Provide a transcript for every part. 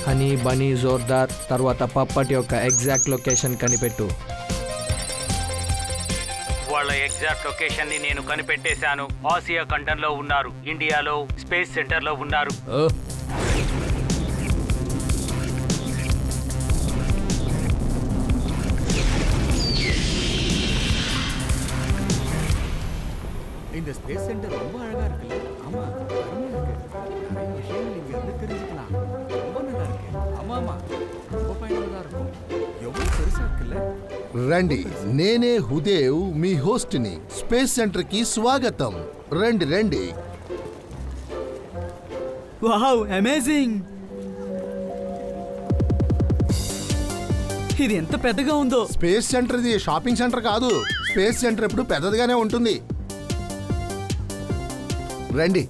Honey బనీ జోర్దార్ తర్వాత పప్పటి యొక్క exact location కనిపెట్టు. వాళ్ళ ఎగ్జాక్ట్ లొకేషన్ ని నేను కనిపెట్టేశాను. ఆసియా ఖండంలో ఉన్నారు, ఇండియాలో స్పేస్ సెంటర్ లో ఉన్నారు. இந்த ஸ்பேஸ் சென்டர் ரொம்ப அழகா இருக்குல்ல? ஆமா, அருமையா இருக்கு. நிறைய விஷயங்கள் இங்க இருந்து தெரிஞ்சுக்கலாம். ரொம்ப நல்லா இருக்கு. ஆமா ஆமா, ரொம்ப பயனுள்ளதா இருக்கும். எவ்வளவு பெருசா இருக்குல்ல? రండి, నేనే హుదేవ్ మీ హోస్ట్ని. స్పేస్ సెంటర్ కి స్వాగతం. రండి రండి. Wow, amazing! ఇది ఎంత పెద్దగా ఉందో. స్పేస్ సెంటర్ ఇది షాపింగ్ సెంటర్ కాదు. స్పేస్ సెంటర్ ఎప్పుడు పెద్దదిగానే ఉంటుంది. రండి.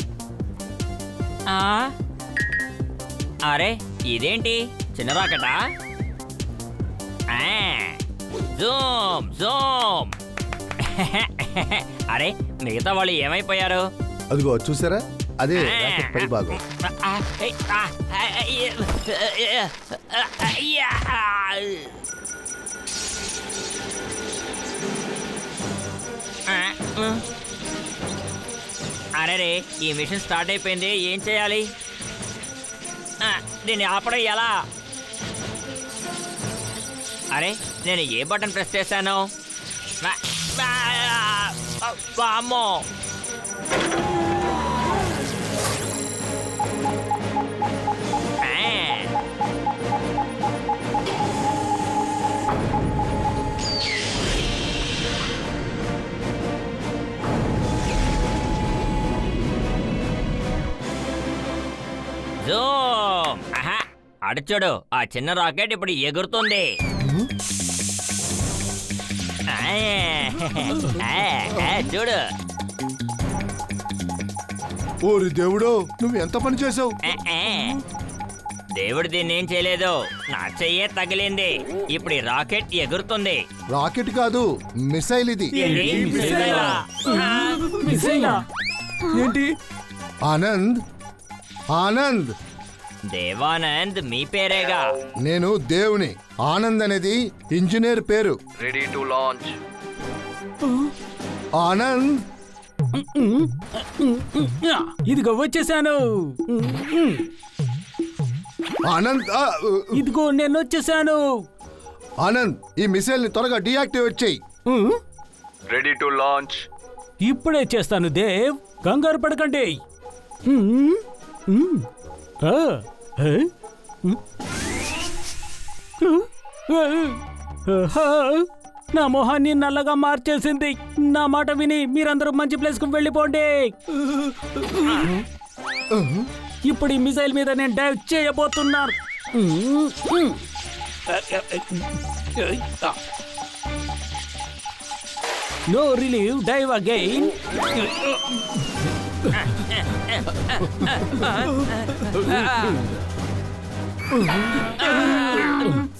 అరే ఇదేంటి చిన్న రాకెటా? Zoom Zoom. అరే మిగతా వాళ్ళు ఏమైపోయారు? అదిగో చూసారా, అదే రాకెట్ పై భాగం. అరే రే, ఈ మిషన్ స్టార్ట్ అయిపోయింది, ఏం చేయాలి? దీన్ని ఆపడం ఎలా? అరే నేను ఏ బటన్ ప్రెస్ చేశాను? వామ్మో! జూమ్. అటు చూడు, ఆ చిన్న రాకెట్ ఇప్పుడు ఎగురుతుంది. చూడు. ఓరి దేవుడో, నువ్వు ఎంత పని చేసావు? దేవుడు దీన్ని ఏం చేయలేదు, నా చెయ్యే తగిలింది. ఇప్పుడు ఈ రాకెట్ ఎగురుతుంది. రాకెట్ కాదు, మిసైల్ ఇది. ఏంటి? ఆనంద్, ఆనంద్. దేవానంద్ మీ పేరేగా? నేను దేవుని. ఆనంద్ అనేది ఇంజనీర్ పేరు. Ready to launch. ఆనంద్, ఇదిగో వచ్చేసాను. ఆనంద్, ఇదిగో నేను వచ్చేసాను. ఆనంద్, ఈ మిసైల్ ని త్వరగా డీయాక్టివేట్ చేయి. Ready to launch. ఇప్పుడే చేస్తాను దేవ్, కంగారు పడకండి. నా మొహాన్ని నల్లగా మార్చేసింది. నా మాట విని మీరందరూ మంచి ప్లేస్ కు వెళ్ళిపోండి. ఇప్పుడు ఈ మిసైల్ మీద నేను డైవ్ చేయబోతున్నాను. No relief, dive again.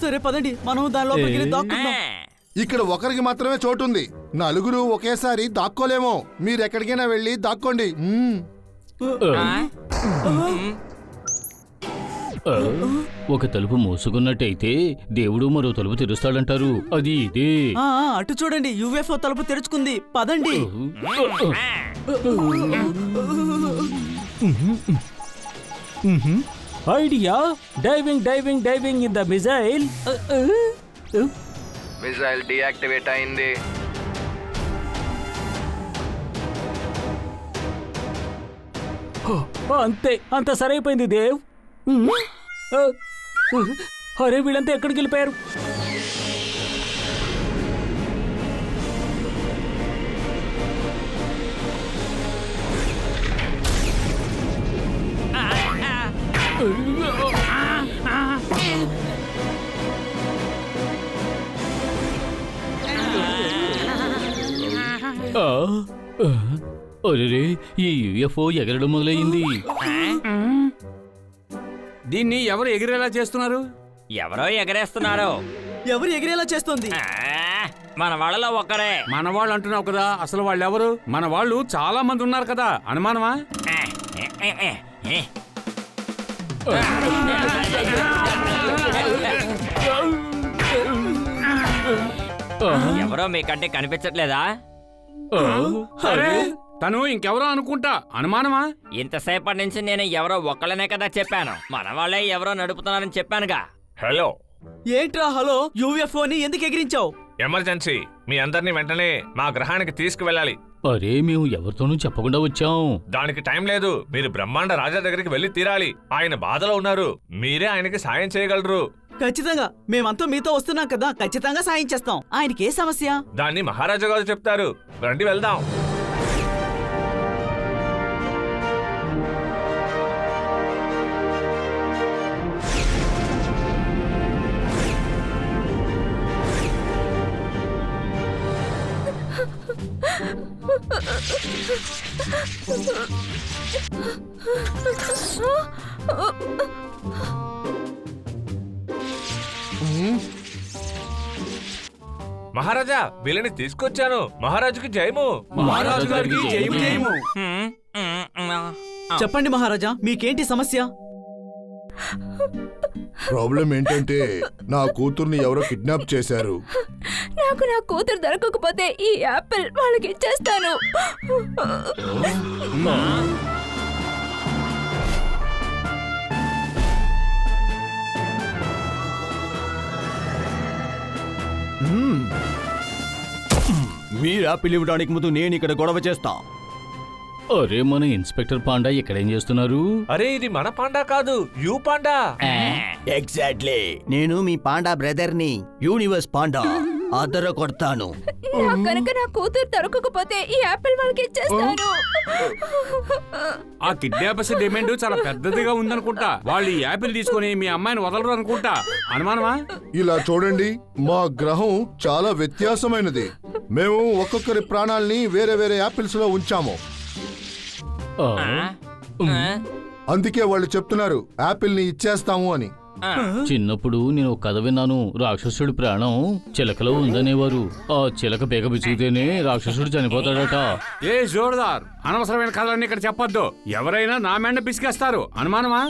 సరే పదండి, మనం దాని లోపలికి దాక్కుందాం. ఇక్కడ ఒకరికి మాత్రమే చోటుంది. నలుగురు ఒకేసారి దాక్కోలేమో. మీరు ఎక్కడికైనా వెళ్ళి దాక్కోండి. ఒక తలుపు మూసుకున్నట్టయితే దేవుడు మరో తలుపు తెరుస్తాడంటారు. అది ఇదే. అటు చూడండి, యుఎఫ్ఓ తలుపు తెరుచుకుంది. పదండి. Idea, diving diving diving in the missile. Missile deactivate అయింది. అంతే, అంత సరైపోయింది దేవ్. అరే వీళ్ళంతా ఎక్కడికి వెళ్ళిపోయారు? అరే, ఈ యుఎఫ్ఓ ఎగరడం మొదలయ్యింది. దీన్ని ఎవరు ఎగిరేలా చేస్తున్నారు? ఎవరో ఎగరేస్తున్నారు. ఎవరు ఎగిరేలా చేస్తుంది? మన వాళ్ళలో ఒక్కరే. మన వాళ్ళు అంటున్నావు కదా, అసలు వాళ్ళు ఎవరు? మన వాళ్ళు చాలా మంది ఉన్నారు కదా, అనుమానమా? ఎవరో మీకంటే కనిపించట్లేదా? అరే తను ఇంకెవరో అనుకుంటా. అనుమానమా? ఇంతసేపటి నుంచి నేను ఎవరో ఒక్కళ్ళనే కదా చెప్పాను. మన వాళ్ళే ఎవరో నడుపుతున్నారని చెప్పానుగా. హలో, ఏంట్రా హలో? యూఎఫ్ఓని ఎందుకు ఎగిరించావు? ఎమర్జెన్సీ. మీ అందరినీ వెంటనే మా గ్రహానికి తీసుకువెళ్ళాలి. అరే మేము ఎవరితోనూ చెప్పకుండా వచ్చాం. దానికి టైం లేదు. మీరు బ్రహ్మాండ రాజా దగ్గరికి వెళ్ళి తీరాలి. ఆయన బాధలో ఉన్నారు. మీరే ఆయనకి సాయం చేయగలరు. ఖచ్చితంగా. మేమంతా మీతో వస్తున్నాం కదా, ఖచ్చితంగా సాయం చేస్తాం. ఆయనకి ఏ సమస్య? దాన్ని మహారాజా గారు చెప్తారు. రండి వెళ్దాం. మహారాజా, వీళ్ళని తీసుకొచ్చాను. మహారాజుకి జయము. మహారాజు గారికి జయము జయము. చెప్పండి మహారాజా, మీకేంటి సమస్య? ప్రాబ్లం ఏంటంటే నా కూతుర్ని ఎవరో కిడ్నాప్ చేశారు. నాకు నా కూతురు దొరకకపోతే ఈ యాపిల్ వాళ్ళకి ఇచ్చేస్తాను. మీరు యాపిల్ ఇవ్వడానికి ముందు నేను ఇక్కడ గొడవ చేస్తా. అరే మన ఇన్స్పెక్టర్ పాండా ఇక్కడేం చేస్తున్నారు? అరే ఇది మన పాండా కాదు, యూ పాండా. ఎగ్జాక్ట్లీ. నేను మీ పాండా బ్రదర్ని, యూనివర్స్ పాండా. అదర కొడతాను. నాకు కనుక నా కూతురు దొరకకపోతే ఈ యాపిల్ వాళ్ళకి ఇచ్చేస్తాను. ఆ కిడ్నాపర్స్ డిమాండ్ చాలా పెద్దదిగా ఉందనుకుంటా. వాళ్ళు ఈ యాపిల్ తీసుకొని మీ అమ్మాయిని వదలరు అనుకుంటా. అనుమానమా? ఇలా చూడండి, మా గ్రహం చాలా వ్యత్యాసమైనది. మేము ఒక్కొక్కరి ప్రాణాల్ని వేరే వేరే యాపిల్స్ లో ఉంచాము. ఆ, అందుకే వాళ్ళు చెప్తున్నారు యాపిల్ ని ఇచ్చేస్తాము అని. చిన్నప్పుడు నేను ఒక కథ విన్నాను. రాక్షసుడి ప్రాణం చిలకలో ఉందనేవారు. ఆ చిలక పేక బిచిగితేనే రాక్షసుడు చనిపోతాడట. ఏ జోర్దార్, అనవసరమైన కథలన్నీ ఇక్కడ చెప్పొద్దు. ఎవరైనా నా మెండ పిసికేస్తారు. అనుమానమా?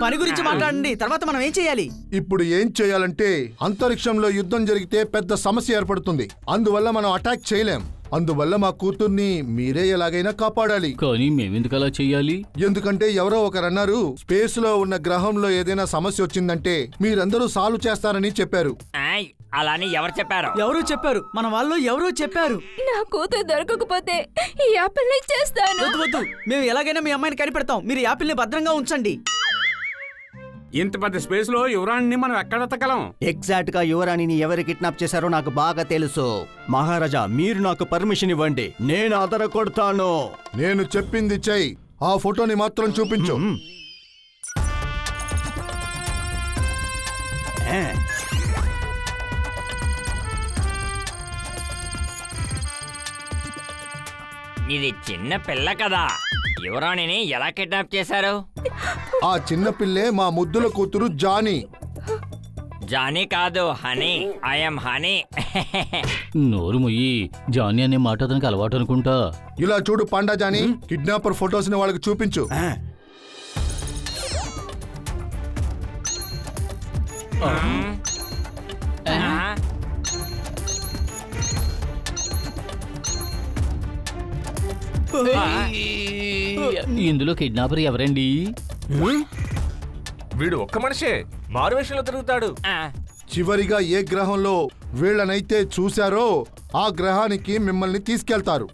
పని గురించి మాట్లాడండి, తర్వాత మనం ఏం చేయాలి? ఇప్పుడు ఏం చేయాలంటే అంతరిక్షంలో యుద్ధం జరిగితే పెద్ద సమస్య ఏర్పడుతుంది. అందువల్ల మనం అటాక్ చేయలేం. అందువల్ల మా కూతుర్ని మీరే ఎలాగైనా కాపాడాలి. కానీ మేమెందుకు అలా చెయ్యాలి? ఎందుకంటే ఎవరో ఒకరన్నారు స్పేస్ లో ఉన్న గ్రహంలో ఏదైనా సమస్య వచ్చిందంటే మీరందరూ సాల్వ్ చేస్తారని చెప్పారు. అలాని ఎవరు చెప్పారు? ఎవరో చెప్పారు, మన వాళ్ళు ఎవరో చెప్పారు. నా కూతురు దొరకకపోతే ఈ యాపిల్ ఇచ్చేస్తాను. వద్దు వద్దు, మేము ఎలాగైనా మీ అమ్మాయిని కనిపెడతాం. మీరు యాపిల్ ని భద్రంగా ఉంచండి. ఇంత పెద్ద స్పేస్ లో యువరాణిని మనం ఎక్కడ ఎత్తగలం? ఎగ్జాక్ట్ గా యువరాణిని ఎవరు కిడ్నాప్ చేశారో నాకు బాగా తెలుసు. మహారాజా, మీరు నాకు పర్మిషన్ ఇవ్వండి, నేను అదర కొడతాను. నేను చెప్పింది చెయ్యి. ఆ ఫోటోని మాత్రం చూపించు. ఇది చిన్న పిల్ల కదా, యువరాణిని ఎలా కిడ్నాప్ చేశారు? ఆ చిన్న పిల్లే మా ముద్దుల కూతురు జానీ. జానీ కాదు, హనీ. I'm honey. నోరు మొయ్యి. జానీ అనే మాట అతనికి అలవాటు అనుకుంటా. ఇలా చూడు పాండా జానీ, కిడ్నాపర్ ఫొటోస్ ని వాళ్ళకి చూపించు. ఇందులో కిడ్నాపర్ ఎవరండి? వీడు ఒక్క మనిషే మారువేషంలో తిరుగుతాడు. చివరిగా ఏ గ్రహంలో వీళ్ళనైతే చూశారో ఆ గ్రహానికి మిమ్మల్ని తీసుకెళ్తారు.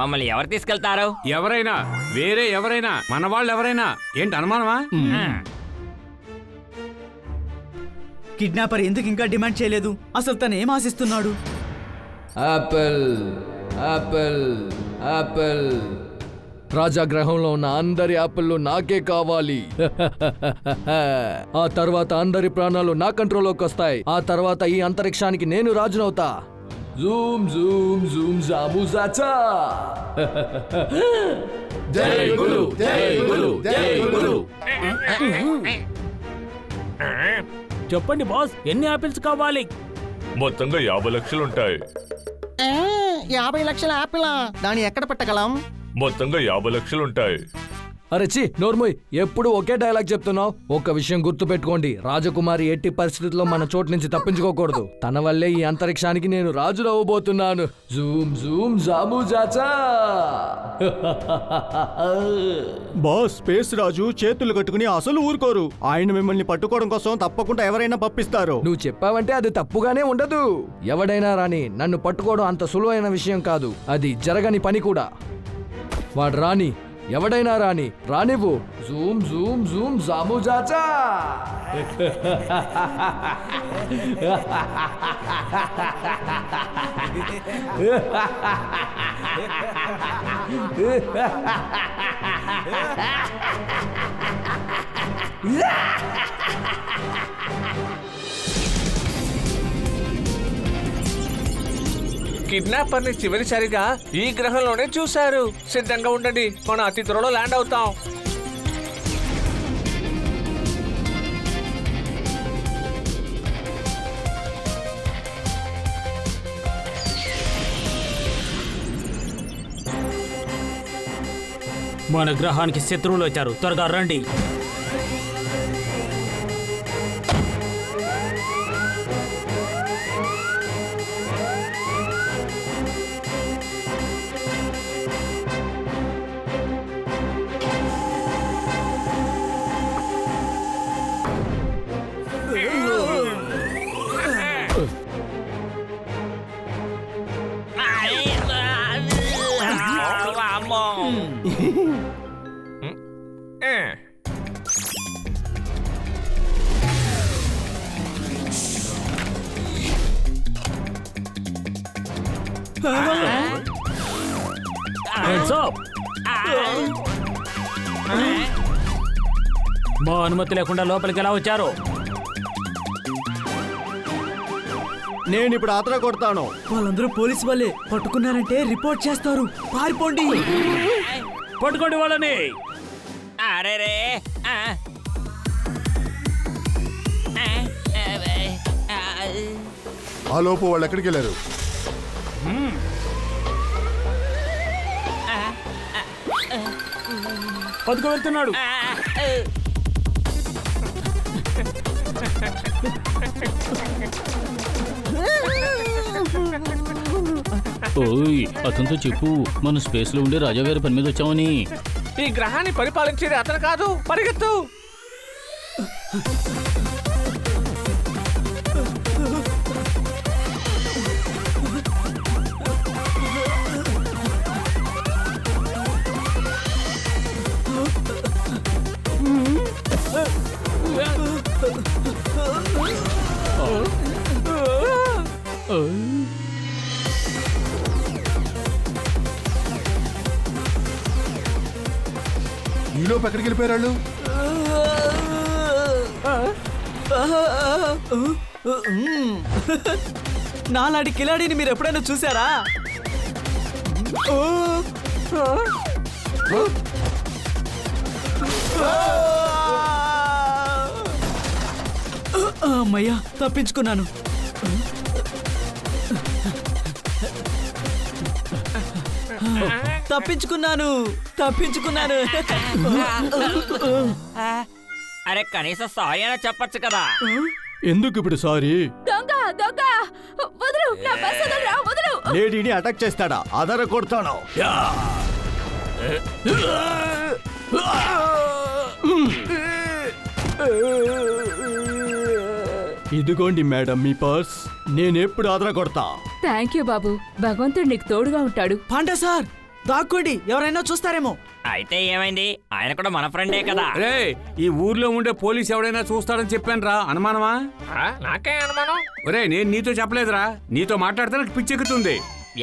మమ్మల్ని ఎవరు తీసుకెళ్తారు? ఎవరైనా, వేరే ఎవరైనా, మన వాళ్ళు ఎవరైనా. ఏంటి అనుమానమా? కిడ్నాపర్ ఎందుకు ఇంకా డిమాండ్ చేయలేదు? అసలు తను ఏం ఆశిస్తున్నాడు? Apple, apple, apple. రాజా గ్రహంలో ఉన్న అందరి యాపిల్లు నాకే కావాలి. ఆ తర్వాత అందరి ప్రాణాలు నా కంట్రోల్లోకి వస్తాయి. ఆ తర్వాత ఈ అంతరిక్షానికి నేను రాజునవుతా. జూమ్ జూమ్ జూమ్ జాము జాచా. జై గురు, జై గురు, జై గురు. చెప్పండి బాస్, ఎన్ని యాపిల్స్ కావాలి? మొత్తంగా 50 లక్షలుంటాయి. 50 లక్షల యాపిల్ దాన్ని ఎక్కడ పెట్టగలం? మొత్తంగా 50 లక్షలుంటాయి. అరే చి నోర్మోయ్, ఎప్పుడు ఒకే డైలాగ్ చెప్తున్నావు. ఒక్క విషయం గుర్తు పెట్టుకోండి, రాజకుమారి ఎట్టి పరిస్థితుల్లో మన చోటు నుంచి తప్పించుకోకూడదు. తన వల్లే ఈ అంతరిక్షానికి నేను రాజు అవ్వబోతున్నాను. జూమ్ జూమ్ జాము జాచా. బాస్, స్పేస్ రాజు చేతులు కట్టుకుని అసలు ఊరుకోరు. ఆయన మిమ్మల్ని పట్టుకోవడం కోసం తప్పకుండా ఎవరైనా పంపిస్తారు. నువ్వు చెప్పావంటే అది తప్పుగానే ఉండదు. ఎవడైనా రాని నన్ను పట్టుకోవడం అంత సులువైన విషయం కాదు, అది జరగని పని కూడా. వాడు రాని, ఎవడైనా రాని, రానివ్వు. జూమ్ జూమ్ జూమ్ జాము జాచా. కిడ్నాపర్ ని చివరిసారిగా ఈ గ్రహంలోనే చూశారు. సిద్ధంగా ఉండండి, మనం అతి త్వరలో ల్యాండ్ అవుతాం. మన గ్రహానికి శత్రువులు వచ్చారు, త్వరగా రండి. మా అనుమతి లేకుండా లోపలికి ఎలా వచ్చారు? నేను ఇప్పుడు ఆతరా కొడతాను. వాళ్ళందరూ పోలీసు వాళ్ళే. పట్టుకున్నారంటే రిపోర్ట్ చేస్తారు. పారిపోండి. పట్టుకోండి వాళ్ళని. అరే రే ఆ లోపు వాళ్ళు ఎక్కడికి వెళ్ళారు? పట్టుకు వెళ్తున్నాడు. ఓయ్, అతనితో చెప్పు మనం స్పేస్ లో ఉండే రాజాగారి పని మీద వచ్చామని. ఈ గ్రహాన్ని పరిపాలించేది అతను కాదు, పరిగెత్తు. ఈలోపు ఎక్కడికి వెళ్ళిపోయారు వాళ్ళు? నాలాంటి కిలాడిని మీరు ఎప్పుడైనా చూసారా? అమ్మయ్యా, తప్పించుకున్నాను. తప్పించుకున్నాను. అరే కనీసం సారీ అయినా చెప్పొచ్చు కదా. ఎందుకు ఇప్పుడు సారీ? దొంగ దొంగ వదులు, నా బస్ వదలరా, వదులు. లేడీని అటాక్ చేస్తాడా? ఆధార కొడతాను. ఇదిగోండి మేడం మీ పర్స్. నేనెప్పుడు ఆధార కొడతా. థ్యాంక్ యూ బాబు, భగవంతుడు నీకు తోడుగా ఉంటాడు. పాండా సార్, దాక్కోండి, ఎవరైనా చూస్తారేమో. అయితే ఏమైంది, ఆయన కూడా మన ఫ్రెండే కదా. రే, ఈ ఊర్లో ఉండే పోలీస్ ఎవడైనా చూస్తాడని చెప్పాను రా. అనుమానమా? నాకే అనుమానం. ఒరే, నేను నీతో చెప్పలేదురా. నీతో మాట్లాడితే నాకు పిచ్చెక్కుతుంది.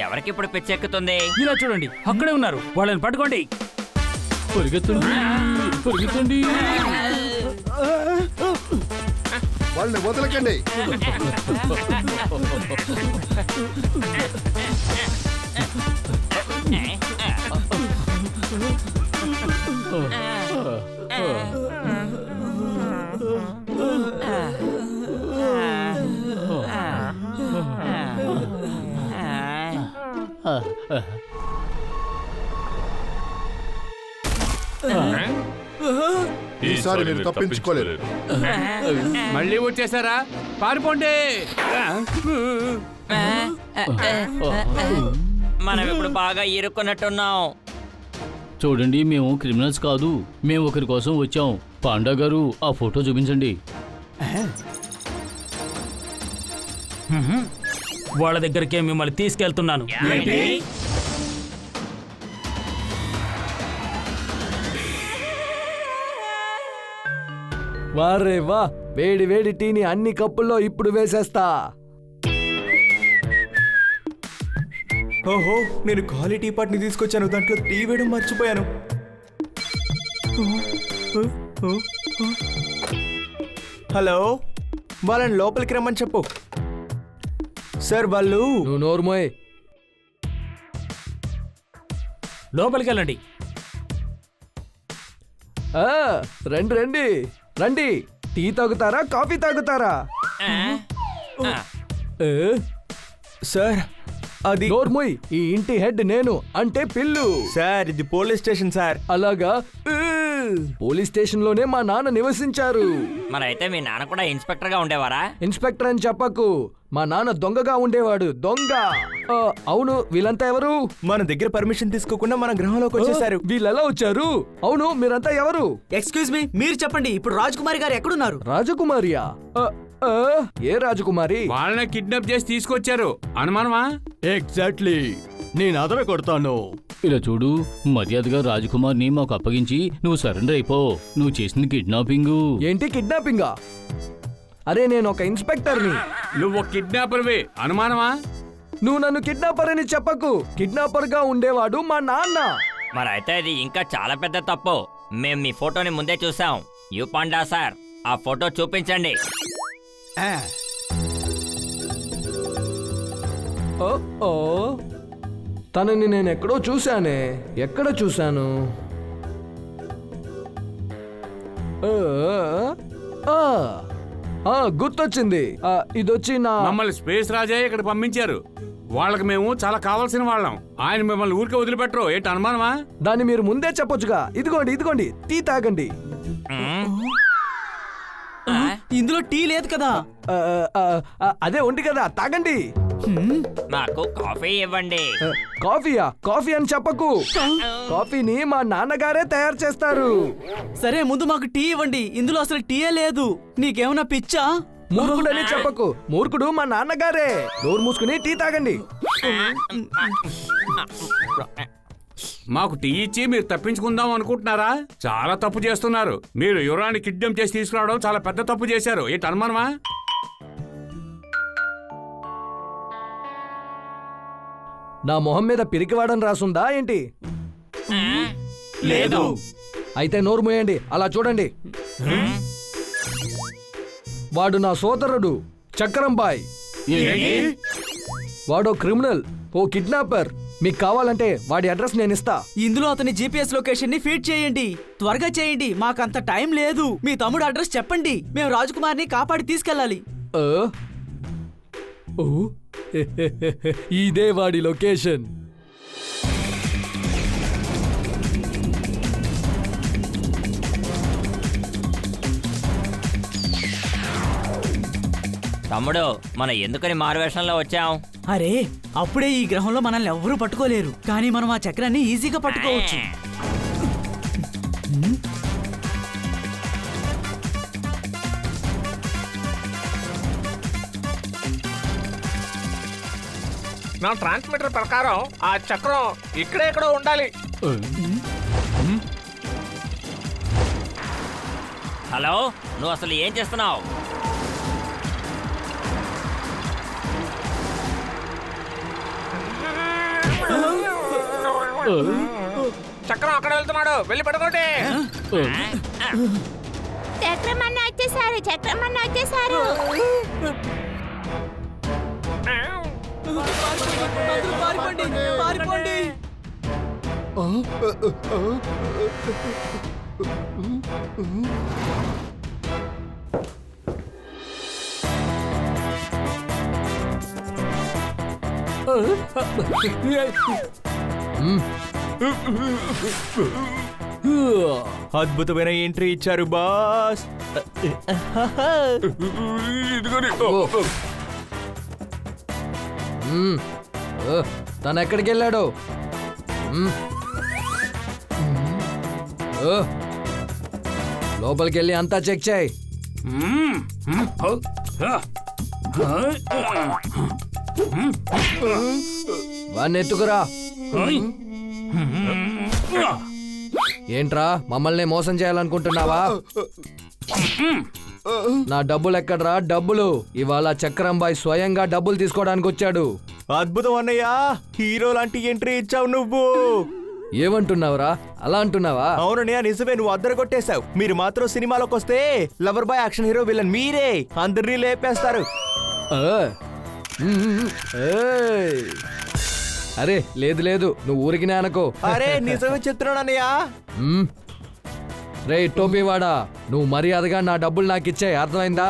ఎవరికి ఇప్పుడు పిచ్చెక్కుతుంది? ఇలా చూడండి, అక్కడే ఉన్నారు, వాళ్ళని పట్టుకోండి. పరిగెత్తండి. వాళ్ళని వదలకండి. ఈసారి మీరు తప్పించుకోలేరు. మళ్ళీ వచ్చేసారా? పారిపోండి. మనం ఇప్పుడు బాగా ఇరుక్కున్నట్టున్నాం. చూడండి, మేము క్రిమినల్స్ కాదు, మేము ఒకరి కోసం వచ్చాం. పాండా గారు, ఆ ఫోటో చూపించండి. వాళ్ళ దగ్గరికే మిమ్మల్ని తీసుకెళ్తున్నాను. వారే వా, వేడి వేడి టీని అన్ని కప్పుల్లో ఇప్పుడు వేసేస్తా. ఓహో, నేను ఖాళీ టీ పాట్ని తీసుకొచ్చాను, దాంట్లో టీ వేయడం మర్చిపోయాను. హలో, వాళ్ళని లోపలికి రమ్మని చెప్పు. సార్ వాళ్ళు నువ్వు నోర్మోయ్. లోపలికి వెళ్ళండి. రండి రండి రండి. టీ తాగుతారా, కాఫీ తాగుతారా? సార్ అది నోర్మోయ్, ఈ ఇంటి హెడ్ నేను, అంటే పిల్లు. సార్ ఇది పోలీస్ స్టేషన్ సార్. అలాగా? పోలీస్ స్టేషన్ లోనే మా నాన్న నివసించారు. మరైతే మీ నాన్న కూడా ఇన్స్పెక్టర్ గా ఉండేవారా? ఇన్స్పెక్టర్ అని చెప్పకు, మా నాన్న దొంగగా ఉండేవాడు. దొంగ. అవును, వీళ్ళంతా ఎవరు? మన దగ్గర పర్మిషన్ తీసుకోకుండా మన గ్రహంలోకి వచ్చేసారు. వీళ్ళెలా వచ్చారు? అవును, మీరంతా ఎవరు? ఎక్స్క్యూజ్ మీ, మీరు చెప్పండి, ఇప్పుడు రాజకుమారి గారు ఎక్కడున్నారు? రాజకుమారియా? ఏ రాజకుమారి? వాళ్ళని కిడ్నాప్ చేసి తీసుకొచ్చారు. అనుమానమా? ఎగ్జాక్ట్లీ, నేను అదర కొడతాను. ఇలా చూడు, మర్యాదగా రాజకుమార్ని మాకు అప్పగించి నువ్వు సరెండర్ అయిపో. నువ్వు చేసింది కిడ్నాపింగు. ఏంటి కిడ్నాపింగా? అరే, నేను ఒక ఇన్స్పెక్టర్ని. నువ్వు కిడ్నాపర్వే. అనుమానమా? నువ్వు నన్ను కిడ్నాపర్ అని చెప్పకు. కిడ్నాపర్ గా ఉండేవాడు మా నాన్న. మరైతే ఇది ఇంకా చాలా పెద్ద తప్పు. మేం మీ ఫోటోని ముందే చూసాం. యూ పాండా సార్, ఆ ఫోటో చూపించండి. ఓ, తనని నేను ఎక్కడో చూశానే. ఎక్కడ చూశాను? గుర్తొచ్చింది. ఇదొచ్చి నా మమ్మల్ని స్పేస్ రాజా ఇక్కడ పంపించారు. వాళ్ళకి మేము చాలా కావాల్సిన వాళ్ళం. ఆయన మిమ్మల్ని ఊరికే వదిలిపెట్టరు. ఏంటి అనుమానమా? దాన్ని మీరు ముందే చెప్పొచ్చుగా. ఇదిగోండి ఇదిగోండి, టీ తాగండి. ఇందులో టీ లేదు కదా. అదే ఉంది కదా, తాగండి. నాకు కాఫీ ఇవ్వండి. కాఫీయా? కాఫీ అని చెప్పకు. కాఫీని మా నాన్నగారే తయారు చేస్తారు. సరే, ముందు మాకు టీ ఇవ్వండి. ఇందులో అసలు టీయే లేదు. నీకేమన్నా పిచ్చా? మూర్ఖుడని చెప్పకు. మూర్ఖుడు మా నాన్నగారే. నోరు మూసుకుని టీ తాగండి. మాకు టీ ఇచ్చి మీరు తప్పించుకుందాం అనుకుంటున్నారా? చాలా తప్పు చేస్తున్నారు. మీరు యువరాన్ని కిడ్నాప్ చేసి తీసుకురావడం చాలా పెద్ద తప్పు చేశారు. ఏంటి అనుమానమా? నా మొహం మీద పిరికివాడని రాసుందా ఏంటి? లేదు. అయితే నోరు మూయండి. అలా చూడండి. వాడు నా సోదరుడు చక్రంబాయ్. వాడో క్రిమినల్, ఓ కిడ్నాపర్. మీకు కావాలంటే వాడి అడ్రస్ నేను ఇస్తా. ఇందులో అతని జీపీఎస్ లొకేషన్ ని ఫీడ్ చేయండి. త్వరగా చేయండి, మాకంత టైం లేదు. మీ తమ్ముడు అడ్రస్ చెప్పండి. మేము రాజకుమార్ని కాపాడి తీసుకెళ్ళాలి. ఇదే వాడి లొకేషన్. తమ్ముడు, మనం ఎందుకని మారువేషంలో వచ్చాం? అరే, అప్పుడే ఈ గ్రహంలో మనల్ని ఎవ్వరూ పట్టుకోలేరు, కానీ మనం ఆ చక్రాన్ని ఈజీగా పట్టుకోవచ్చు. నా ట్రాన్స్మిటర్ ప్రకారం ఆ చక్రం ఇక్కడే ఎక్కడో ఉండాలి. హలో, నువ్వు అసలు ఏం చేస్తున్నావు? చక్రం అక్కడ వెళ్తున్నాడు, వెళ్ళి పడుకోండి. చక్రమన్న వచ్చేసారు, చక్రమన్న వచ్చేసారు. పారిపోండి, పారిపోండి. అద్భుతమైన ఎంట్రీ ఇచ్చారు బాస్. తను ఎక్కడికి వెళ్ళాడు? లోపలికి వెళ్ళి అంతా చెక్ చేయి. వాడిని ఎత్తుకురా. ఏంట్రా మమ్మల్ని మోసం చేయాలనుకుంటున్నావా? నా డబ్బులు ఎక్కడ్రా? డబ్బులు ఇవాళ చక్రం బాయ్ స్వయంగా డబ్బులు తీసుకోవడానికి వచ్చాడు. అద్భుతం అన్నయ్య, హీరో లాంటి ఎంట్రీ ఇచ్చావు నువ్వు. ఏమంటున్నావురా? అలా అంటున్నావా? అవునన్నయ్య, నిజమే, నువ్వు అద్దరు కొట్టేశావు. మీరు మాత్రం సినిమాలోకి వస్తే lover boy, action hero, villain మీరే అందరినీ లేపేస్తారు. అరే లేదు లేదు, నువ్వు ఊరికినే అనుకో. అరే నిజమే చెప్తున్నాను అన్నయ్య. రే టోపీవాడా, నువ్వు మర్యాదగా నా డబ్బులు నాకు ఇచ్చాయి, అర్థమైందా?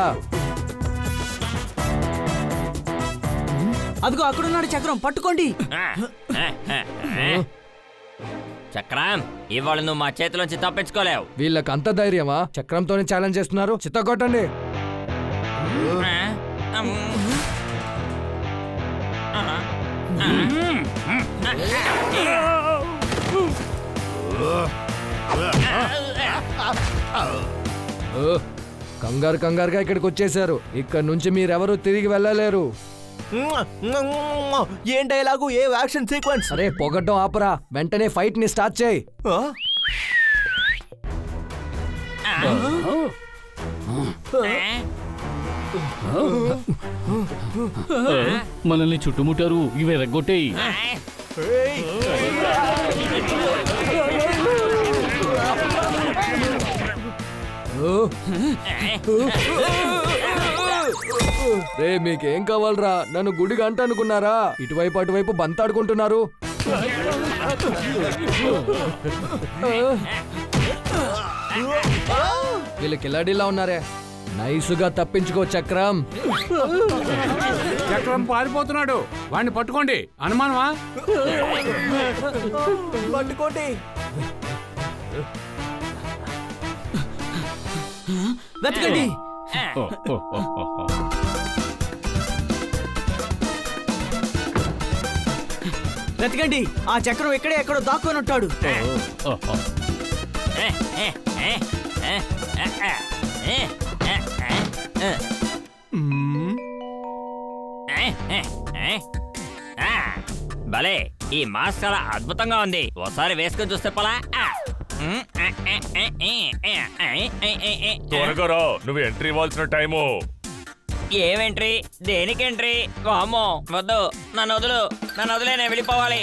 అదిగో అక్కడున్నాడు చక్రం, పట్టుకోండి. చక్రం, ఇవాళ నువ్వు మా చేతిలోంచి తప్పించుకోలేవు. వీళ్ళకి అంత ధైర్యమా? చక్రంతోనే ఛాలెంజ్ చేస్తున్నారు. చిత్త కొట్టండి. కంగారు కంగారుగా ఇక్కడికి వచ్చేసారు. ఇక్కడ నుంచి మీరెవరూ తిరిగి వెళ్ళలేరు. ఏం డైలాగు, ఏ యాక్షన్ సీక్వెన్స్? అరే పొగడ్డం ఆపరా, వెంటనే ఫైట్ ని స్టార్ట్ చేయి. మనల్ని చుట్టుముట్టారు, ఇవి ఎరగొట్టేయి. రే మీకేం కావాలరా? నన్ను గుడిగా అంట అనుకున్నారా? ఇటువైపు అటువైపు బంతాడుకుంటున్నారు. వీళ్ళు కిలాడీలా ఉన్నారే. నైసుగా తప్పించుకో చక్రం. చక్రం పారిపోతున్నాడు, వాడిని పట్టుకోండి. అనుమానమా? పట్టుకోండి. వెతకండి. వెతకండి, ఆ చక్రం ఇక్కడే ఎక్కడో దాక్కుని ఉంటాడు. భలే, ఈ మాస్క్ చాలా అద్భుతంగా ఉంది. ఒకసారి వేసుకొని చూస్తే పోలా? త్వరగా రా, నువ్వు ఎంట్రీ ఇవ్వాల్సిన టైము. ఏం ఎంట్రీ? దేనికి ఎంట్రీ? వామ్మో, వద్దు, నన్ను వదులు, నన్ను వదిలే, నేను వెళ్ళిపోవాలి.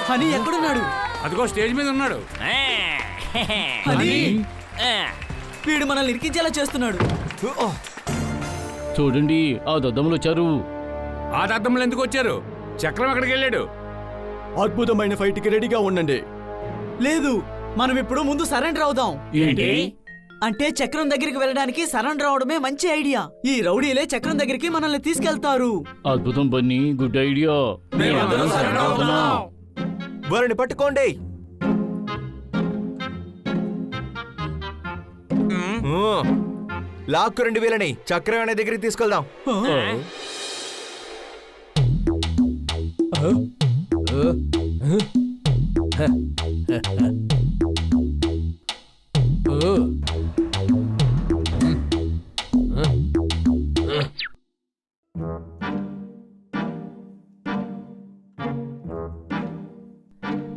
హనీ ఎక్కడున్నాడు? అదిగో స్టేజ్ మీద ఉన్నాడు. హనీ, వీడు మనల్ని ఇరికించేలా చేస్తున్నాడు. చూడండి, ఆ దద్దములు వచ్చారు. ఆ దద్దములు ఎందుకు వచ్చారు? చక్రం ఎక్కడికి వెళ్ళాడు? అద్భుతమైన ఫైట్ కి రెడీగా ఉండండి. లేదు, మనం ఇప్పుడు ముందు సరెండర్ అవుదాం. ఏంటి? అంటే చక్రం దగ్గరికి వెళ్ళడానికి సరెండర్ అవడమే మంచి ఐడియా. ఈ రౌడీలే చక్రం దగ్గరికి మనల్ని తీసుకెళ్తారు. అద్భుతం బన్నీ, గుడ్ ఐడియా. వారిని పట్టుకోండి. లాక్కు 2000ని చక్రం అనే దగ్గరికి తీసుకెళ్దాం.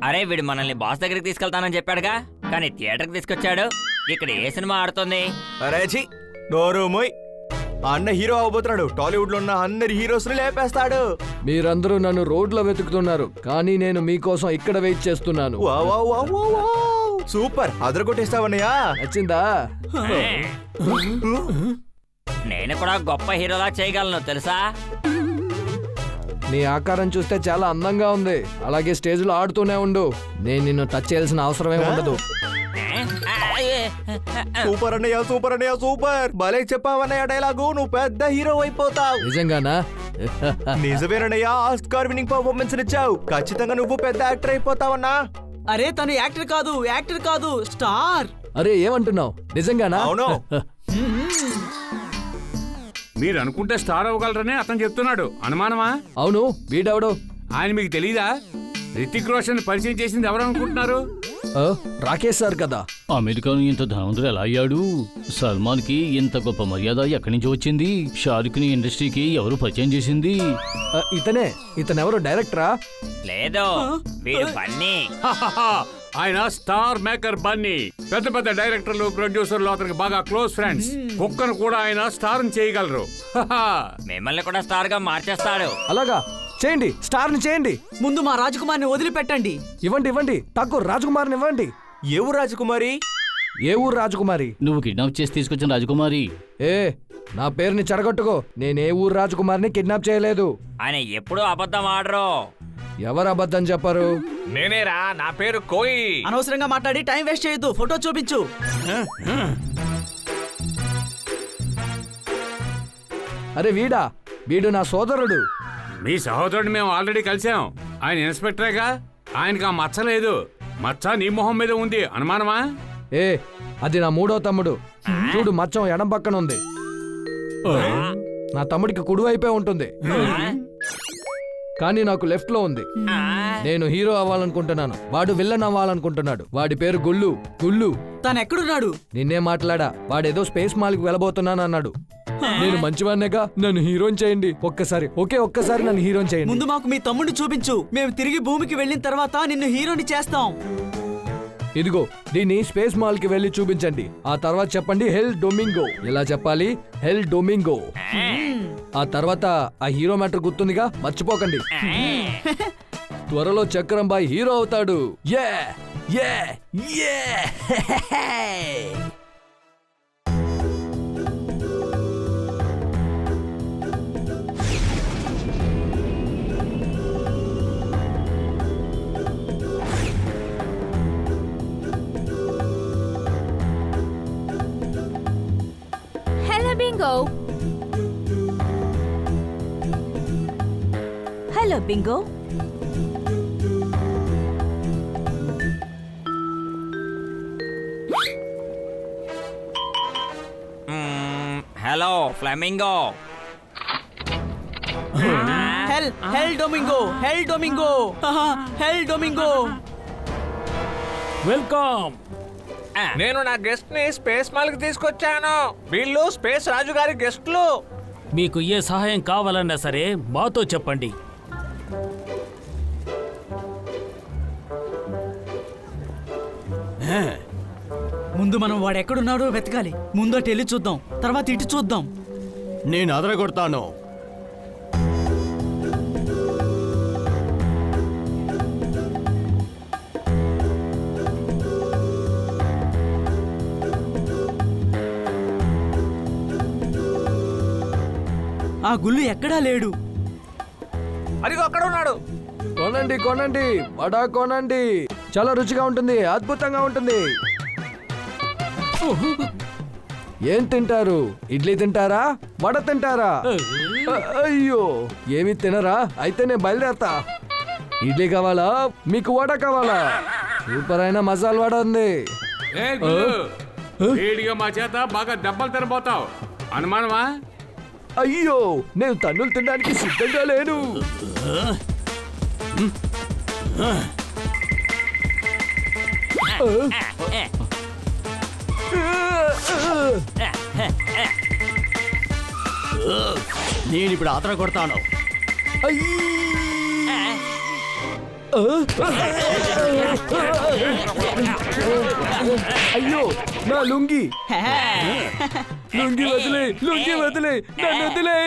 అరే, వీడు మనల్ని బాస్ దగ్గరికి తీసుకెళ్తానని చెప్పాడుగా, కానీ థియేటర్కి తీసుకొచ్చాడు. ఇక్కడ ఏ సినిమా ఆడుతుంది? అరేచి నోరు మొయ్. అన్న హీరో అవబోతున్నాడు. టాలీవుడ్ లో ఉన్న అందరి హీరోస్ ని లేపేస్తాడు. మీరందరూ నన్ను రోడ్లో వెతుకుతున్నారు, కానీ నేను మీకోసం ఇక్కడ వెయిట్ చేస్తున్నాను. సూపర్, అదరగొట్టేస్తావన్నయ్యా. నచ్చిందా? నేను కూడా గొప్ప హీరోలా చేయగలను తెలుసా? నీ ఆకారం చూస్తే చాలా అందంగా ఉంది. అలాగే స్టేజ్ లో ఆడుతూనే ఉండు. నేను నిన్ను టచ్ చేయాల్సిన అవసరమే ఉండదు. సూపర్ అన్నయ్య, సూపర్ అన్నయ్య, సూపర్. భలే చెప్పావన్నయ్య డైలాగు. నువ్వు పెద్ద హీరో అయిపోతావు. నిజంగానా? నిజమేనన్నయ్య, ఆస్కార్ విన్నింగ్ పర్ఫార్మెన్స్ ఇచ్చావు. ఖచ్చితంగా నువ్వు పెద్ద యాక్టర్ అయిపోతావన్నా. అరే తను యాక్టర్ కాదు స్టార్. అరే ఏమంటున్నావు? నిజంగానా? అవును. మీరు అనుకుంటే స్టార్ అవ్వగలరని అతను చెప్తున్నాడు. అనుమానమా? అవును. వీడెవడు? ఆయన మీకు తెలీదా? రితిక్ రోషన్ పరిచయం చేసింది ఎవరు అనుకుంటున్నారు? రాకేష్ సార్ కదా. అమెరికాను ఇంత ధనవంతుడు ఎలా అయ్యాడు? సల్మాన్ కి ఇంత గొప్ప మర్యాద ఎక్కడి నుంచి వచ్చింది? షారుఖ్ ని ఇండస్ట్రీకి ఎవరు పరిచయం చేసింది? ఇతనెవరు? డైరెక్టరా? లేదు, వీడు బన్నీ. ఆయన స్టార్ మేకర్ బన్నీ. పెద్ద పెద్ద డైరెక్టర్లు, ప్రొడ్యూసర్లు అతనికి బాగా క్లోజ్ ఫ్రెండ్స్. కుక్కను కూడా ఆయన స్టార్ చేయగలరు. మిమ్మల్ని కూడా స్టార్ గా మార్చేస్తాడు. అలాగా? చేయండి, స్టార్ ని చేయండి. ముందు మా రాజకుమార్ని వదిలిపెట్టండి. ఇవ్వండి ఠాకూర్, రాజకుమారిని ఇవ్వండి. ఏ ఊరు రాజకుమారి? ఏ ఊరు రాజకుమారి? నువ్వు కిడ్నాప్ చేసి తీసుకొచ్చిన రాజకుమారి. నా పేరుని చెడగొట్టుకో. నేనే ఊరు రాజకుమారిని కిడ్నాప్ చేయలేదు. ఆయన ఎప్పుడూ అబద్ధం ఆడరు. ఎవరు అబద్ధం చెప్పారు? నేనేరా, నా పేరు కోయి. అనవసరంగా మాట్లాడి టైం వేస్ట్ చేయొద్దు. ఫోటో చూపించు. అరే వీడు నా సోదరుడు. మీ సహోదరుడిని మేము ఆల్రెడీ కలిసాం. ఆయన ఇన్స్పెక్టరేగా. ఆయనకి ఆ మచ్చ లేదు. మచ్చ నీ మొహం మీద ఉంది. అనుమానమా? అది నా మూడో తమ్ముడు. చూడు, మచ్చం ఎడం పక్కన ఉంది. నా తమ్ముడికి కుడివైపే ఉంటుంది, కానీ నాకు లెఫ్ట్ లో ఉంది. నేను హీరో అవ్వాలనుకుంటున్నాను, వాడు విల్లన్ అవ్వాలనుకుంటున్నాడు. వాడి పేరు గుల్లు. తను ఎక్కడున్నాడు? నిన్నే మాట్లాడా. వాడేదో స్పేస్ మాల్కి వెళ్ళబోతున్నాను అన్నాడు. నేను మంచివాడినేగా, నన్ను హీరోని చేయండి ఒక్కసారి నన్ను హీరోని చేయండి. ముందు మాకు మీ తమ్ముడిని చూపించు. మేము తిరిగి భూమికి వెళ్ళిన తర్వాత నిన్ను హీరోని చేస్తాం. ఇదిగో, దీన్ని స్పేస్ మాల్ కి వెళ్ళి చూపించండి. ఆ తర్వాత చెప్పండి హెల్ డొమింగో. ఎలా చెప్పాలి? Hell Domingo. ఆ తర్వాత ఆ హీరో మ్యాటర్ గుర్తుందిగా, మర్చిపోకండి. త్వరలో చక్రం బాయ్ హీరో అవుతాడు. Bingo. Hello, Bingo. Hello flamingo. Hell Domingo. Welcome. నేను నా గెస్ట్ ని స్పేస్ మాల్ కి తీసుకొచ్చాను. వీళ్ళు స్పేస్ రాజు గారి గెస్ట్లు. మీకు ఏ సహాయం కావాలన్నా సరే మాతో చెప్పండి. ముందు మనం వాడు ఎక్కడున్నాడో వెతకాలి. ముందు అటు వెళ్ళి చూద్దాం, తర్వాత ఇటు చూద్దాం. నేను అదరగొడతాను. ఆ గుళ్ళు ఎక్కడా లేడు. అదిగో అక్కడ ఉన్నాడు. కొనండి, వడ కొనండి. చాలా రుచిగా ఉంటుంది, అద్భుతంగా ఉంటుంది. ఏం తింటారు? ఇడ్లీ తింటారా? వడ తింటారా? అయ్యో, ఏమి తినరా? అయితే నేను బయలుదేరతా. ఇడ్లీ కావాలా? మీకు వడ కావాలా? సూపర్ అయిన మసాలా వడ ఉంది. వేడిగా మా చేత బాగా దెబ్బలు తినబోతావు. అనుమానమా? అయ్యో, నేను తన్నులు తినడానికి సిద్ధంగా లేను. నేను ఇప్పుడు ఆతర కొడతాను. అయ్యో, నా లుంగి వదిలే, నన్ను వదిలే.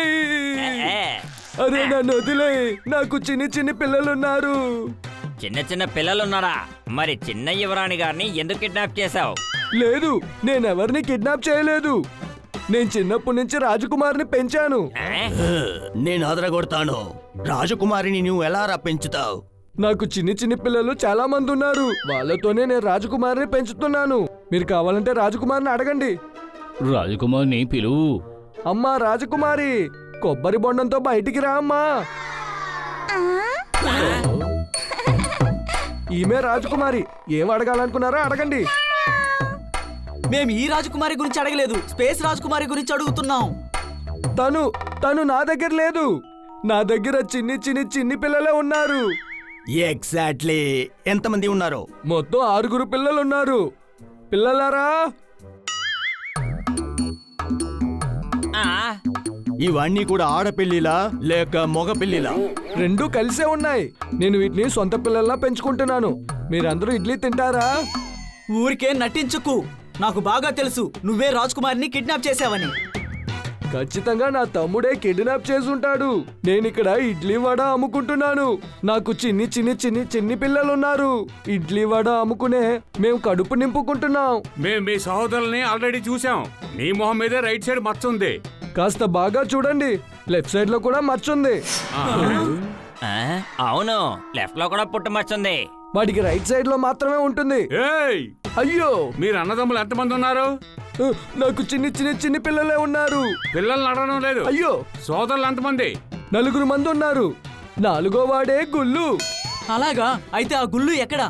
అరే నన్ను వదిలే, నాకు చిన్ని చిన్ని పిల్లలున్నారు. చిన్న చిన్న పిల్లలున్నారా? మరి చిన్న యువరాణి గారిని ఎందుకు కిడ్నాప్ చేశావు? లేదు, నేనెవరిని కిడ్నాప్ చేయలేదు. నేను చిన్నప్పటి నుంచి రాజకుమారిని పెంచాను. నేను అదరగొడతాను. రాజకుమారిని నువ్వు ఎలా పెంచుతావు? నాకు చిన్ని చిన్ని పిల్లలు చాలా మంది ఉన్నారు. వాళ్ళతోనే నేను రాజకుమారిని పెంచుతున్నాను. మీరు కావాలంటే రాజకుమారిని అడగండి. రాజకుమార్ని పిలువు. అమ్మా రాజకుమారి, కొబ్బరి బొండంతో బయటికి రా అమ్మా. ఈమె రాజకుమారి. ఏం అడగాలనుకున్నారో అడగండి. మేము ఈ రాజకుమారి గురించి అడగలేదు, స్పేస్ రాజకుమారి గురించి అడుగుతున్నాం. తను నా దగ్గర లేదు. నా దగ్గర చిన్ని చిన్ని చిన్ని పిల్లలే ఉన్నారు. ఎగ్జాక్ట్లీ ఎంతమంది ఉన్నారు? మొత్తం 6 పిల్లలు ఉన్నారు. పిల్లలారా, ఇవన్నీ కూడా ఆడపిల్లిలా లేక మగ పిల్లిలా? రెండూ కలిసే ఉన్నాయి. నేను వీటిని సొంత పిల్లల్లా పెంచుకుంటున్నాను. మీరందరూ ఇడ్లీ తింటారా? ఊరికే నటించుకు. నాకు బాగా తెలుసు నువ్వే రాజకుమారిని కిడ్నాప్ చేసావని. ఖచ్చితంగా నా తమ్ముడే కిడ్నాప్ చేసుంటాడు. నేనిక్కడ ఇడ్లీ వడ అమ్ముకుంటున్నాను. నాకు చిన్ని చిన్ని చిన్ని చిన్ని పిల్లలున్నారు. ఇడ్లీ వడ అమ్ముకునే మేము కడుపు నింపుకుంటున్నాం. మేము మీ సహోదరుల్ని ఆల్రెడీ చూసాం. నీ మొహం మీద రైట్ సైడ్ మచ్చ ఉంది. కాస్త బాగా చూడండి, లెఫ్ట్ సైడ్ లో కూడా మచ్చుంది. అవును, లెఫ్ట్ లో కూడా పుట్టుమచ్చుంది. వాడికి రైట్ సైడ్ లో మాత్రమే ఉంటుంది. ఏయ్, అయ్యో, మీరు అన్నదమ్ములు ఎంతమంది ఉన్నారు? నాకు చిన్ని చిన్ని చిన్ని పిల్లలే ఉన్నారు. పిల్లల్ని అడగడం లేదు. అయ్యో, సోదరులు ఎంతమంది? 4 మంది ఉన్నారు. 4వ వాడే గుల్లు. అలాగా? అయితే ఆ గుళ్ళు ఎక్కడా?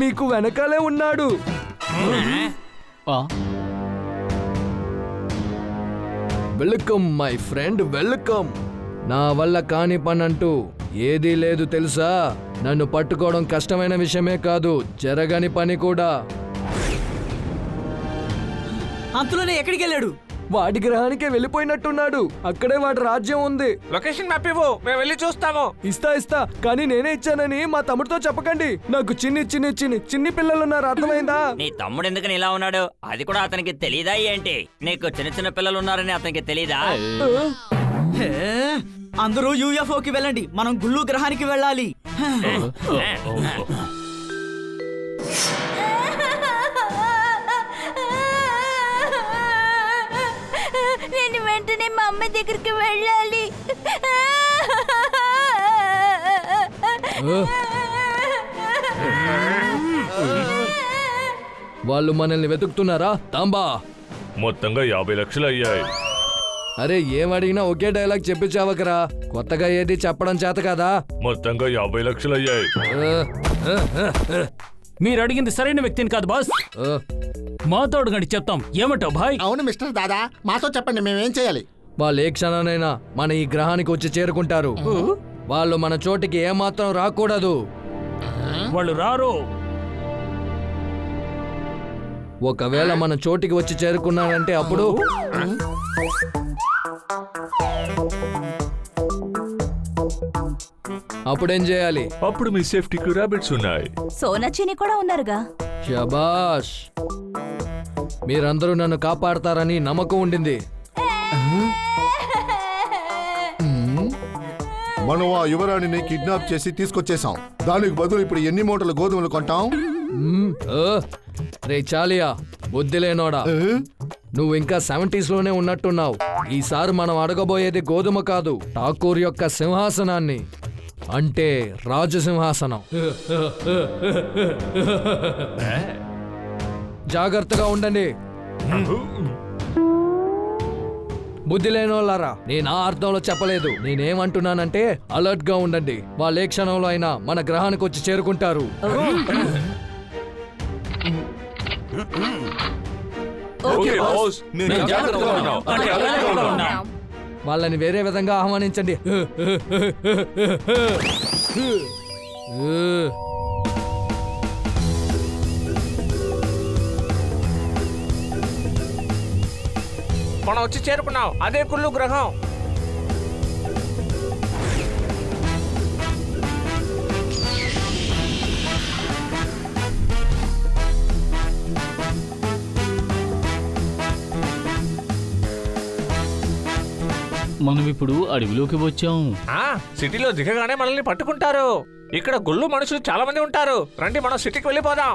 మీకు వెనకాలే ఉన్నాడు. Welcome my friend, welcome. నా వల్ల కాని పనంటూ ఏదీ లేదు తెలుసా. నన్ను పట్టుకోవడం కష్టమైన విషయమే కాదు, జరగని పని కూడా. అంతలోనే ఎక్కడికి వెళ్ళాడు? వాడి గ్రహానికే వెళ్ళిపోయినట్టున్నాడు. అక్కడే వాడి రాజ్యం ఉంది. లొకేషన్ మ్యాప్ ఇవ్వు, మేము వెళ్ళి చూస్తాము. ఇస్తా, కానీ నేనే ఇచ్చానని మా తమ్ముడితో చెప్పకండి. నాకు చిన్ని చిన్ని చిన్ని చిన్ని పిల్లలున్నారు, అర్థమైందా? నీ తమ్ముడు ఎందుకని ఇలా ఉన్నాడు? అది కూడా అతనికి తెలీదా ఏంటి? నీకు చిన్న చిన్న పిల్లలు ఉన్నారని అతనికి తెలీదా? హే, అందరూ యూఎఫ్ఓకి వెళ్ళండి, మనం గుళ్ళు గ్రహానికి వెళ్ళాలి. నేను వెంటనే మా అమ్మ దగ్గరికి వెళ్ళాలి. వాళ్ళు మనల్ని వెతుకుతున్నారా తాంబా? మొత్తంగా 50 లక్షలు అయ్యాయి. అరే ఏం అడిగినా ఒకే డైలాగ్ చెప్పించావకరా. కొత్తగా ఏది చెప్పడం చేత కదా. మొత్తంగా 50 లక్షలు అయ్యాయి. మీరు అడిగింది సరైన వ్యక్తిని కాదు బాస్. మాతో అడగండి, చెప్తాం. ఏమంటావు భాయ్? అవును మిస్టర్ దాదా, మాతో చెప్పండి, మేమేం చేయాలి? వాళ్ళు ఏ క్షణానైనా మన ఈ గ్రహానికి వచ్చి చేరుకుంటారు. వాళ్ళు మన చోటికి ఏమాత్రం రాకూడదు. వాళ్ళు రారు. ఒకవేళ మన చోటికి వచ్చి చేరుకున్నారంటే అప్పుడు అప్పుడేం చేయాలి? అప్పుడు మీ సేఫ్టీకి రాబిట్స్ ఉన్నాయి. సోనాచిని కూడా ఉన్నారుగా. శబాష్, మీరందరూ నన్ను కాపాడతారని నమ్మకం ఉండింది. మనం ఆ యువరాణిని కిడ్నాప్ చేసి తీసుకొచ్చేసాం. దానికి బదులు ఇప్పుడు ఎన్ని మూటలు గోధుమలు కొంటాం? రే చాలియా, బుద్ధిలేనోడా, నువ్వు ఇంకా 70s లోనే ఉన్నట్టున్నావు. ఈసారి మనం అడగబోయేది గోధుమ కాదు, ఠాకూర్ యొక్క సింహాసనాన్ని, అంటే రాజసింహాసనం. జాగ్రత్తగా ఉండండి. బుద్ధి లేనోళ్ళారా, నేను ఆ అర్థంలో చెప్పలేదు. నేనేమంటున్నానంటే అలర్ట్ గా ఉండండి. వాళ్ళు ఏ క్షణంలో అయినా మన గ్రహానికి వచ్చి చేరుకుంటారు. వాళ్ళని వేరే విధంగా ఆహ్వానించండి. మనం వచ్చి చేరుకున్నాం, అదే కుళ్ళు గ్రహం. మనం ఇప్పుడు అడవిలోకి వచ్చాం. సిటీలో దిగగానే మనల్ని పట్టుకుంటారు. ఇక్కడ గుళ్ళు మనుషులు చాలా మంది ఉంటారు. రండి మనం సిటీకి వెళ్ళిపోదాం.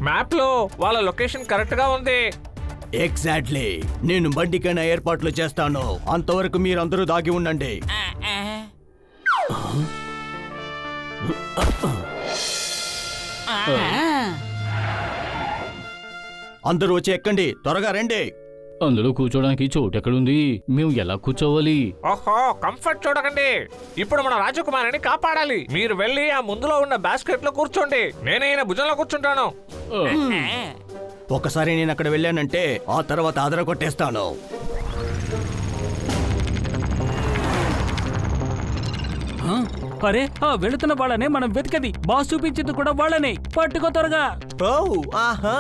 మ్యాప్ లో వాళ్ళ లొకేషన్ కరెక్ట్ గా ఉంది. ఎగ్జాక్ట్లీ. నేను బండికైనా ఏర్పాట్లు చేస్తాను. అంతవరకు మీరందరూ దాగి ఉండండి. అందరూ వచ్చి ఎక్కండి, త్వరగా రండి. అందులో కూర్చోడానికి చోటు ఎక్కడుంది? మేము ఎలా కూర్చోవాలి? ఓహో, కంఫర్ట్ చూడకండి. ఇప్పుడు మన రాజకుమారిని కాపాడాలి. మీరు వెళ్ళి ఆ ముందులో ఉన్న బాస్కెట్ లో కూర్చోండి. నేనే ఈయన భుజంలో కూర్చుంటాను. ఒకసారి నేను అక్కడ వెళ్ళానంటే ఆ తర్వాత ఆదర కొట్టేస్తాను. అరే, ఆ వెళుతున్న వాళ్ళనే మనం వెతికది. బాస్ చూపించింది కూడా వాళ్ళనే. పట్టుకో త్వరగా. ఆహా,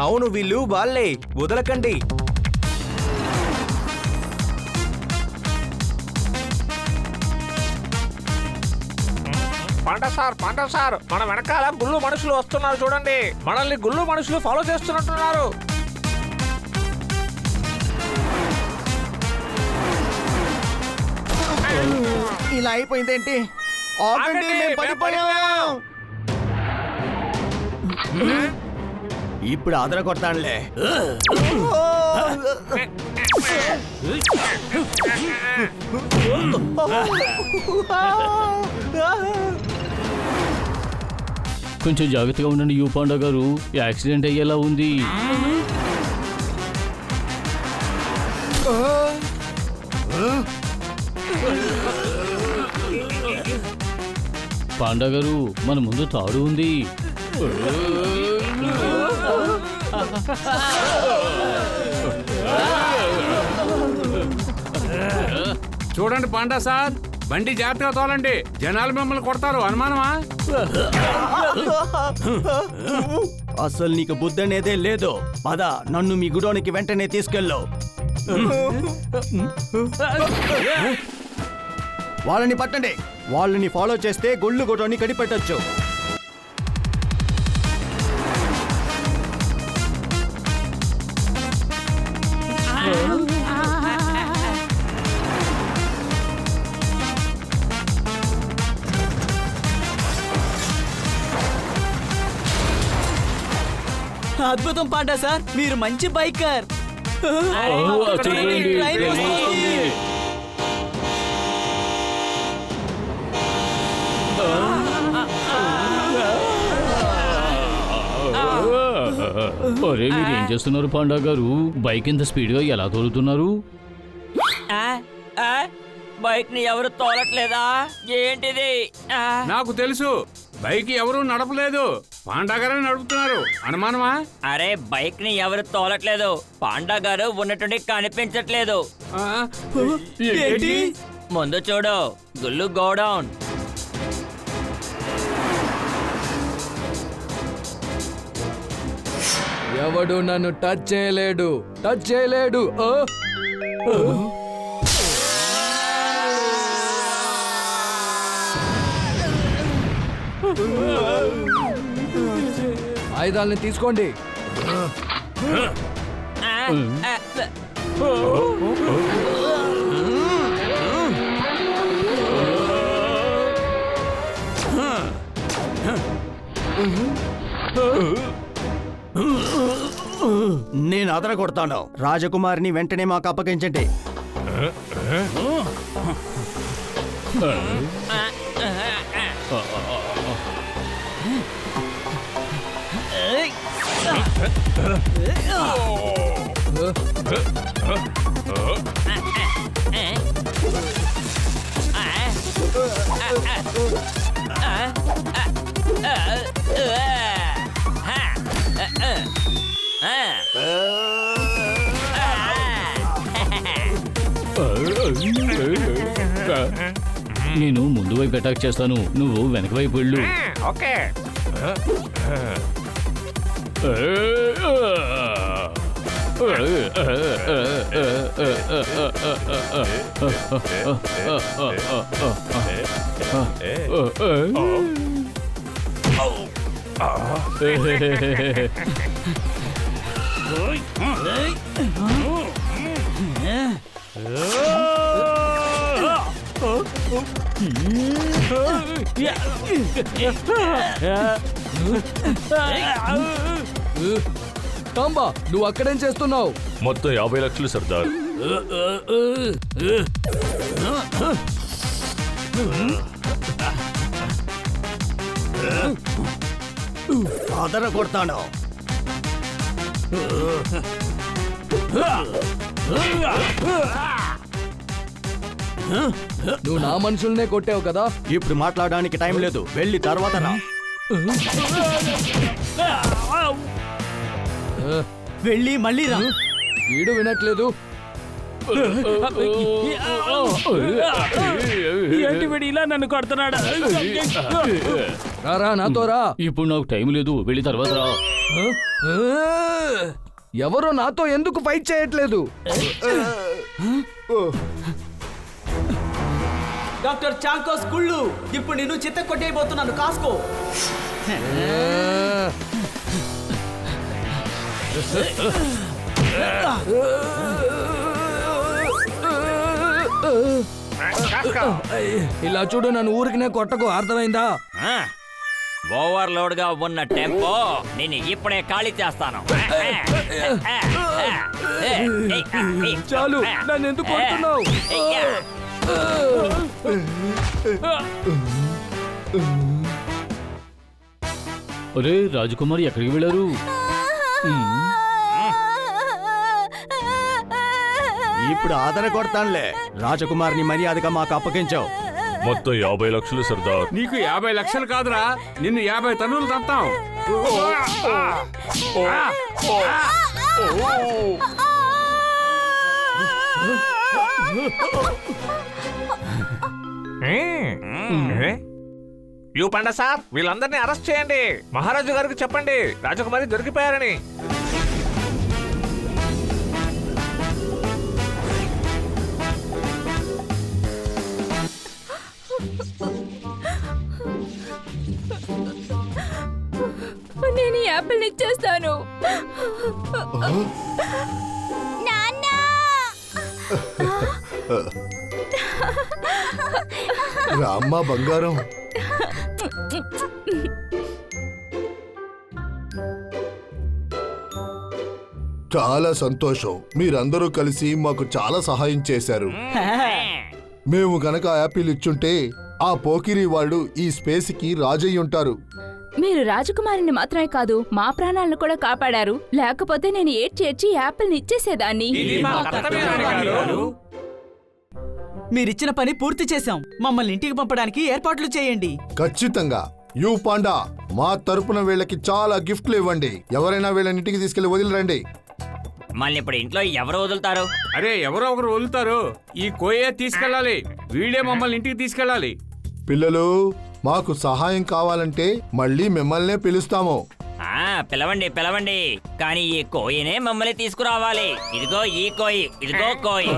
అవును, వీళ్ళు వాళ్ళే. వదలకండి. పంట సార్, మన వెనకాల గుళ్ళు మనుషులు వస్తున్నారు చూడండి. మనల్ని గుళ్ళు మనుషులు ఫాలో చేస్తున్నట్టున్నారు. ఇలా అయిపోయిందేంటి? ఆగండి, మేము పడిపోయాం. ఇప్పుడు ఆదర కొడతానులే. కొంచెం జాగ్రత్తగా ఉండండి యూ పాండా గారు. యాక్సిడెంట్ అయ్యేలా ఉంది. పాండా గారు, మన ముందు తాడు ఉంది. చూడండి పాండా సార్, బండి జాగ్రత్తగా తోలండి. జనాలు మిమ్మల్ని కొడతారు. అనుమానమా? అసలు నీకు బుద్ధి అనేదే లేదు. పద, నన్ను మీ గుడోనికి వెంటనే తీసుకెళ్ళు. వాళ్ళని పట్టండి. వాళ్ళని ఫాలో చేస్తే గుళ్ళు గుడోని కనిపెట్టొచ్చు. అద్భుతం పాండా సార్, మీరు మంచి బైకర్. ట్రైన్ వస్తుంది. అరే, మీరు ఏం చేస్తున్నారు పాండా గారు? బైక్ ఇంత స్పీడ్ గా ఎలా తోలుతున్నారు? బైక్ ని ఎవరు తోలట్లేదా? ఏంటిది? నాకు తెలుసు, బైక్ ఎవరు నడపలేదు. పాండా గారే నడుపుతున్నారు. అనుమానమా? అరే, బైక్ ని ఎవరు తోలట్లేదు. పాండా గారు ఉన్నట్టుండి కనిపించట్లేదు. ఏంటి? ముందు చూడు, గుల్లు గోడౌన్. ఎవడు నన్ను టచ్ చేయలేడు. ఆయుధాలని తీసుకోండి. నేను ఆదర కొడతాను. రాజకుమారిని వెంటనే మాకు అప్పగించండి. నేను ముందు వైపు అటాక్ చేస్తాను, నువ్వు వెనక వైపు వెళ్ళు. ఓకే. తాంబా నువ్వు అక్కడేం చేస్తున్నావు? మొత్తం 50 లక్షలు సర్దార్. ఆదర కొడతాను. నువ్వు నా మనుషుల్నే కొట్టావు కదా. ఇప్పుడు మాట్లాడడానికి టైం లేదు, వెళ్ళి తర్వాత రా. వెళ్ళి మళ్ళీ రా. వీడు వినట్లేదు. ఏంటి వీడు ఇలా నన్ను కొడుతున్నాడు? రారా నాతో రా. ఇప్పుడు నాకు టైం లేదు, వెళ్ళి తర్వాత రా. ఎవరో నాతో ఎందుకు ఫైట్ చేయట్లేదు? డాక్టర్ చాంకోస్ కుళ్ళు, ఇప్పుడు నేను చిత్త కొట్టేయబోతున్నాను, కాసుకో. ఇలా చూడు, నన్ను ఊరికినే కొట్టకు, అర్థమైందా? ఓవర్లోడ్ గా ఉన్న టెంపో నేను ఇప్పుడే ఖాళీ చేస్తాను. చాలు, నన్ను ఎందుకు కొడుతున్నావు? అరే రాజకుమారి ఎక్కడికి వెళ్ళారు? ఇప్పుడు ఆదర కొడతానులే. రాజకుమారిని మర్యాదగా మాకు అప్పగించావు. మొత్తం 50 లక్షలు సర్దార్. నీకు 50 లక్షలు కాదురా, నిన్ను 50 టన్నులు తంతాం. యూ పండా సార్, వీళ్ళందరినీ అరెస్ట్ చేయండి. మహారాజు గారికి చెప్పండి రాజకుమారి దొరికిపోయారని. నేను ఈ యాపిల్ ఇచ్చేస్తాను. రామ్మా బంగారం. చాలా సంతోషం, మీరందరూ కలిసి మాకు చాలా సహాయం చేశారు. మేము గనక యాపిల్ ఇచ్చుంటే ఆ పోకిరి వాళ్ళు ఈ స్పేస్ కి రాజయ్య ఉంటారు. మీరు రాజకుమారిని మాత్రమే కాదు, మా ప్రాణాలను కూడా కాపాడారు. లేకపోతే నేను ఏడ్చేర్చి యాపిల్ని ఇచ్చేసేదాన్ని. మీరిచ్చిన పని పూర్తి చేశాం. మమ్మల్ని ఇంటికి పంపడానికి ఏర్పాట్లు చేయండి. ఖచ్చితంగా. యూ పాండా, మా తరపున వీళ్ళకి చాలా గిఫ్ట్లు ఇవ్వండి. ఎవరైనా వీళ్ళని ఇంటికి తీసుకెళ్లి వదిలిరండి. మళ్ళీ ఇప్పుడు ఇంట్లో ఎవరు వదులుతారు? అరే ఎవరో ఒకరు వదులుతారు. ఈ కోయే తీసుకెళ్ళాలి, వీడే మమ్మల్ని ఇంటికి తీసుకెళ్ళాలి. పిల్లలు, మాకు సహాయం కావాలంటే మళ్ళీ మిమ్మల్నే పిలుస్తాము. పిలవండి పిలవండి, కానీ ఈ కోయినే మమ్మల్ని తీసుకురావాలి. ఇదిగో ఈ కోయి, ఇదిగో కోయి.